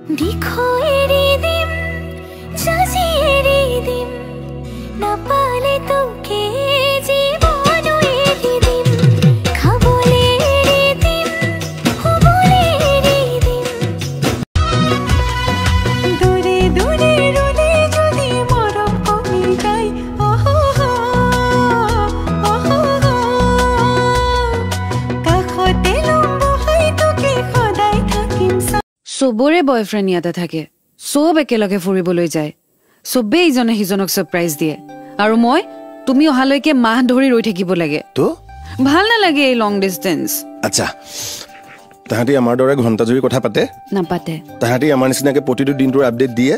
दिखो एरी दिम जाजी एरी दिम ना पाले तो के जीवन एरी दिम खाबोले एरी दिम होबोले एरी दिम दूरे दूरे रोले जुदी मरम कमी जाय ओहो ओहो काखते लम्बो हाय তোকে খদাই থাকিম सबरे बॉयफ्रेंड ইয়াতে থাকে সব একেলগে ফুৰিবলৈ যায় সবে ইজনে হিজনক সাৰপ্ৰাইজ দিয়ে আৰু মই তুমি অহালৈকে মাহ ধৰি ৰৈ থাকিব লাগে তো ভাল না লাগে এই লং ডিসটেন্স আচ্ছা তাহাঁতি আমাৰ দৰে ঘন্টা জুৰি কথা পাতে না পাতে তাহাঁতি আমাৰ নিচিনাকে প্ৰতিটো দিনটোৰ আপডেট দিয়ে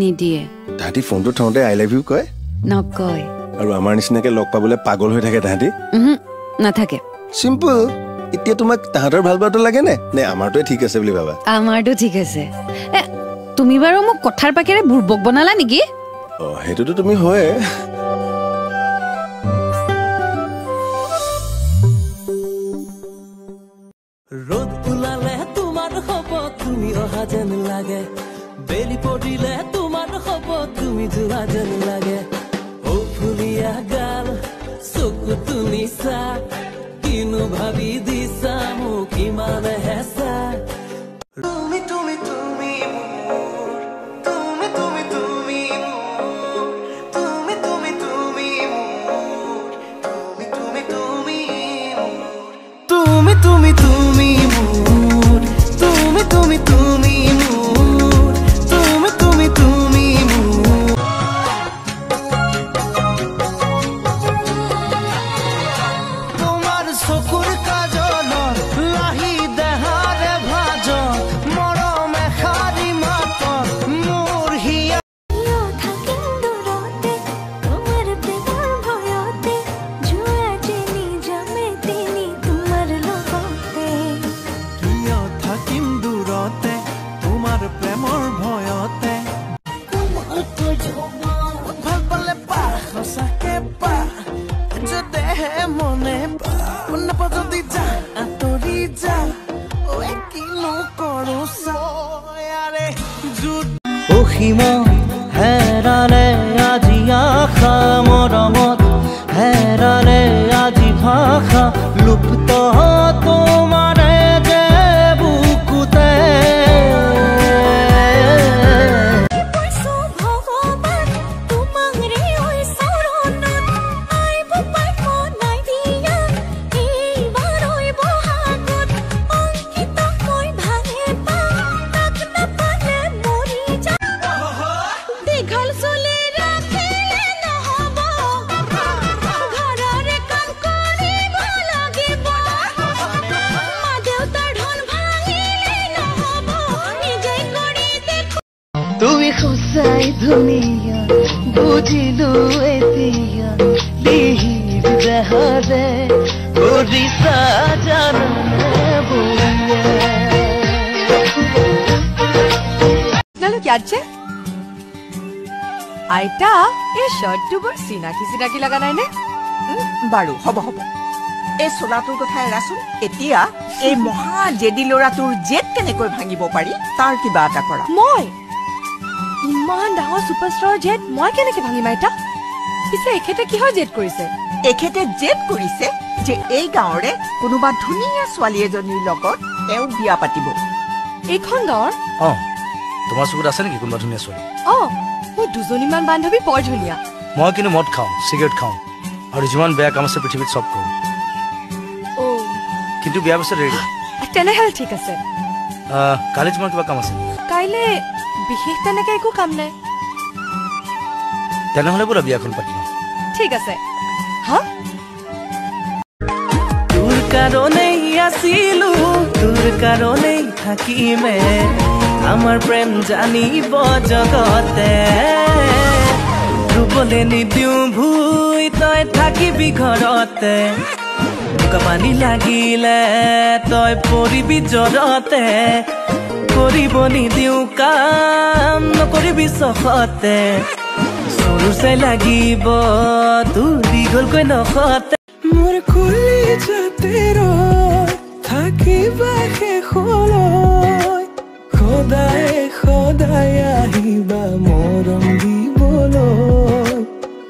নিদিয়ে তাহাঁতি ফোনটো থওঁতে আই লাভ ইউ কয় নকয় আৰু আমাৰ নিচিনাকে লগ পাবলৈ পাগল হৈ থাকে তাহাঁতি নাথাকে সিম্পল এতিয়া তোমাক তাহাঁতৰ ভাল বাটো লাগে নে নে আমাৰটোৱে ঠিক আছে বুলি ভাবা আমাৰটো ঠিক আছে তুমি বাৰু মোক কথাৰ পাকেৰে বুৰবক বনালা নেকি অ হেতুটো তুমি হয় রোদ উলালে তোমার হব তুমি অহা যেন লাগে বেলি পড়িলে তোমার হব তুমি জোড়া যেন লাগে ও ফুলিয়া গাল চকু তুমি চা কিনো ভাবি দিছা মোক ইমান হেঁচা তুমি তুমি তুমি তুমি তুমি তুমি তুমি তুমি তুমি তুমি তুমি তুমি তুমি তুমি মোর তুমি তুমি তুমি মোর তুমি তুমি তুমি মোর তোমার চকুর কাজল লাহি দেহারে ভাজ মরম এখারি মাত মোর হিয়া থাকিম দূৰতে তোমাৰ প্ৰেমৰ ভয়তে জুৱা যেনি যামে তেনি তোমাৰ লগতে কিয় থাকিম দূৰতে তোমাৰ প্ৰেমৰ ভয়তে ভাল পালে পা সঁচাকে পা যদেহে মনে পা যদি যা আঁতৰি যা কিনো কৰো চাৰে অসীম হেৰালে আজি আশা মৰমত হেৰালে আজি ভাষা লুপ্ত তোমাৰে যে বুকুতে পইছো ভগৱান তোমাক ৰে ঐ চৰণত আইব পাইব নাই দিয়া এইবাৰ ঐ বহাগত অংকিত মই ভাঙে পাওঁ তাক নাপালে মৰি যাম দীঘল চুলি ৰাখিলে নহ'ব ঘৰৰে কাম কৰিব লাগিব মা দেউতাৰ ধন ভাঙিলে নহ'ব নিজেই কৰি দেখো তুমি সঁচাই ধুনীয়া বুজিলো এতিয়া লিহিৰ দেহৰে কৰিছা জাননে বুঢ়িয়া নালো কি আছে আইতা এই শাৰ্টটো বৰ চিনাকি চিনাকি লাগা নাই নে বাৰু হ'ব হ'ব এই চোলাটোৰ কথা এৰাচোন এতিয়া এই মহা জেদি ল'ৰাটোৰ জেদ কেনেকৈ ভাঙিব পাৰি তাৰ কিবা এটা কৰা মই ইমান ডাঙৰ সুপাৰষ্টাৰ জেট মই কেনেকে ভাঙিম আইতা পিছে এখেতে কিহৰ জেট কৰিছে এখেতে জেদ কৰিছে যে এই গাঁৱৰে কোনোবা ধুনীয়া ছোৱালী এজনীৰ লগত তেওঁ বিয়া পাতিব এইখন গাঁৱৰ তোমাৰ চকুত আছে নেকি কোনোবা ধুনীয়া ছোৱালী মোৰ দুজনীমান বান্ধৱী বৰ ধুনীয়া মই কিন্তু মদ খাওঁ চিগাৰেট খাওঁ আৰু যিমান বেয়া কাম আছে পৃথিৱীত চব কৰোঁ কিন্তু বিয়া পিছত ৰেডি তেনেহ'লে ঠিক আছে কালি তোমাৰ কিবা কাম আছে কাইলে বিশেষ তেনেকে একো কাম নাই তেনেহ'লে বোলা বিয়াখন পাতিম ঠিক আছে হা তোৰ কাৰণেই আছিলো তোৰ কাৰণেই থাকিমে আমাৰ প্ৰেম জানিব জগতে ৰুবলৈ নিদিওঁ ভুই তই থাকিবি ঘৰতে বোকা পানী লাগিলে তই পৰিবি জ্বৰতে কৰিব নিদিওঁ কাম নকৰিবি চখতে চৰু চাই লাগিব তোৰ দীঘলকৈ নখতে মোৰ খুলি যাতে থাকিবা শেষলৈ সদায় সদায় আহিবা মৰম দিবলৈ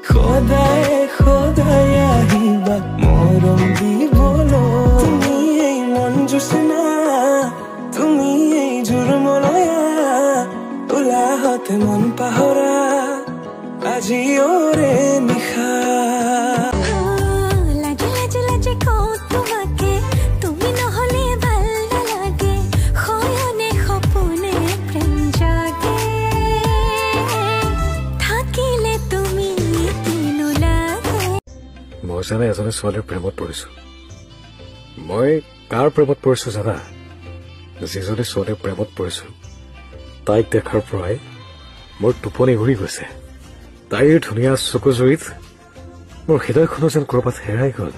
সদায় সদায় আহিবা মৰম দিবলৈ তুমি এই মন জোচনা তুমি এই জোৰমলয়া ওলাহতে মন পাহৰা আজি ওৰে নিশা মই জানে এজনী ছোৱালীৰ প্ৰেমত পৰিছো মই কাৰ প্ৰেমত পৰিছো জানা যিজনী ছোৱালীৰ প্ৰেমত পৰিছো তাইক দেখাৰ পৰাই মোৰ টোপনি ঘূৰি গৈছে তাইৰ ধুনীয়া চকু জুৰিত মোৰ হৃদয়খনো যেন ক'ৰবাত হেৰাই গ'ল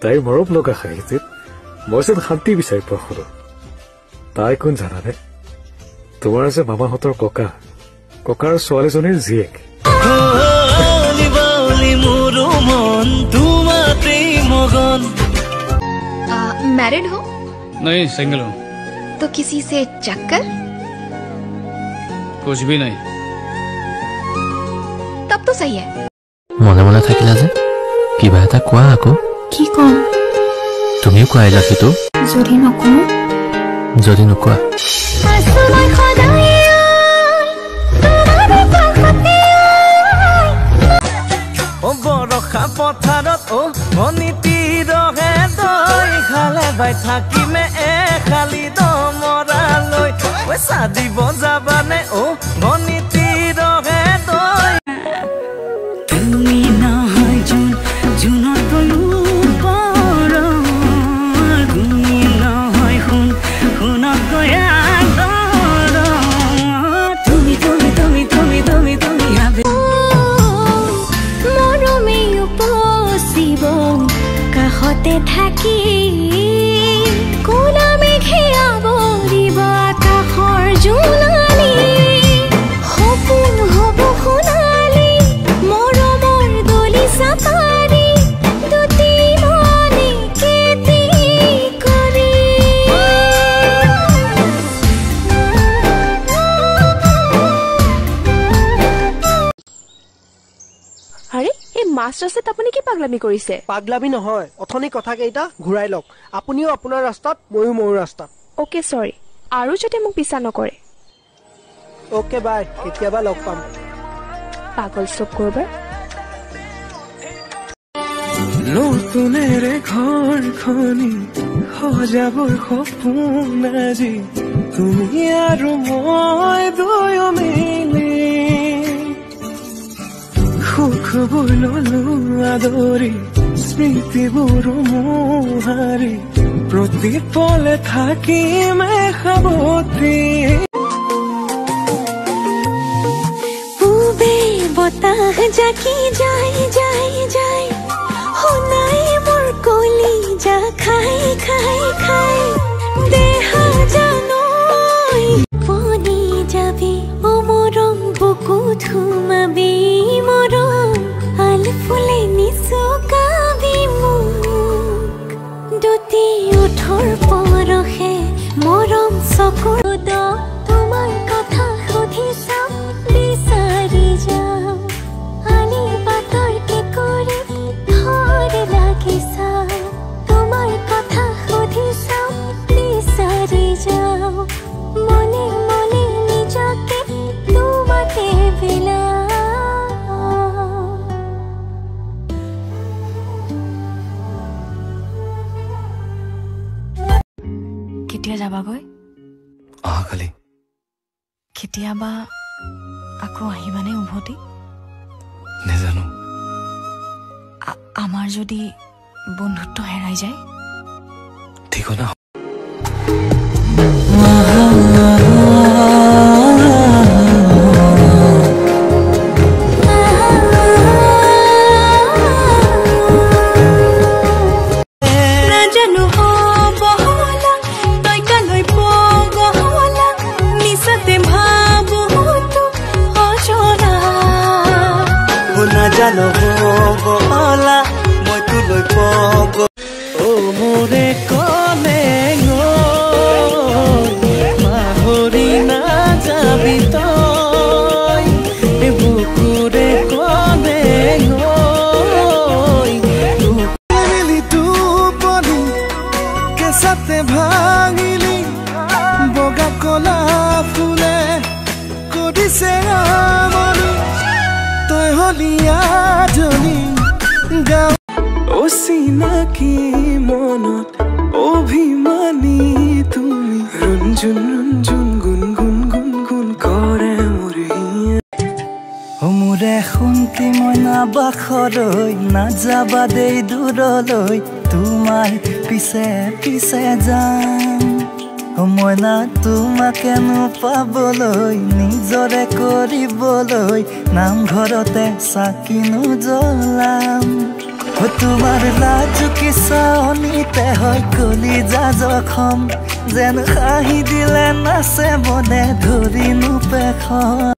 তাইৰ মৰম লগা হাঁহিটিত মই যেন শান্তি বিচাৰি পোৱা হলো তাই কোন জানানে তোমাৰ যে মামাহঁতৰ ককাৰ ছোৱালীজনীৰ জীয়েক मैरिड हो? नहीं, सिंगल हूँ। तो किसी से चक्कर? कुछ भी नहीं। तब तो सही है। মনে মনে থাকিলা যে কিবা এটা কোৱা আকৌ কি কম তুমিও কোৱা লাখিটো যদি নকোৱা বৰষা পথাৰত মনিতি ৰহে দৈ খালে বাই থাকিমে খালি দমৰালৈ পইচা দিব যাবানে মনিতি ৰহে দৈ তুমি নহয় জুনত গলো তুমি নহয় শুনত গয়া তুমি তুমি তুমি তুমি তুমি তুমি ভাবে কাষতে থাকি কোলা মেঘে আৱৰিব আকাশৰ জোনালী সপোন হ'ব সোণালী মৰমৰ দলি চাপাৰী দুটি মনে কেতি কৰি আৰে এই মাছ ৰাস্তাত আপুনি কি পাগলামি কৰিছে পাগলামি নহয় অথনি কথা কেইটা ঘূৰাই লওক আপুনিও আপোনাৰ ৰাস্তাত ময়ো মোৰ ৰাস্তাত ওকে সৰি আৰু যদি মোক পিছা নকৰে ওকে বাই কেতিয়াবা লগ পাম পাগল ষ্টপ কৰবাৰ নতুনেৰে ঘৰখনি সজাবৰ সপোন আজি তুমি আৰু মই দুয়ো মিলি সুখবোৰ ললো আদৰি স্মৃতিবোৰ মোহাৰি প্ৰতি পলে থাকিমে সাৱতি পূবে বতাহ জাকি যায় যায় যায় শুনাই মোৰ কলি যা খাই খাই খাই দেহা জানৈ পনি যাবি ও মৰম বুকু ধুমাবি মৰম আল ফুলে নিচুকাবি মোক দুটি ওঠৰ পৰহে মৰম চকুৰ তোমাৰ কথা সুধি চাম বিচাৰি যাম আনি পাতৰকে কৰি ধৰ লাগি চাম তোমাৰ কথা সুধি চাম বিচাৰি যাম মনে মনে নিজকে তোমাকে বিলা কেতিয়া যাবাগৈ অহাকালি কেতিয়াবা আকৌ আহিবানে উভতি নেজানো আমাৰ যদি বন্ধুত্ব হেৰাই যায় ঠিকনা জানো বলা মই তোলৈ পগ ও মোৰে কলে মাহৰি না যাবি তই বুকুৰে কলে মিলি টোপনি কেঁচাতে ভাঙিলি বগা কলা ফুলে কৰিছে আমনি তই হলি আজলি গাঁও অচিনাকি মনত অভিমানী তুমি ৰঞ্জুন ৰঞ্জুন গুণ গুণ গুণ গুণ কৰে মোৰে শুনতি মইনা বাখৰৈ নাযাবা দেই দূৰলৈ তোমাৰ পিছে পিছে যাম মইনা তোমাকেনো পাবলৈ নিজৰে কৰিবলৈ নামঘৰতে চাকিনো জ্বলাম তোমাৰ লাজু কিছনিতে হয় কলিজা জখম যেন হাঁহি দিলে নাচে বনে ধৰিনো পেখন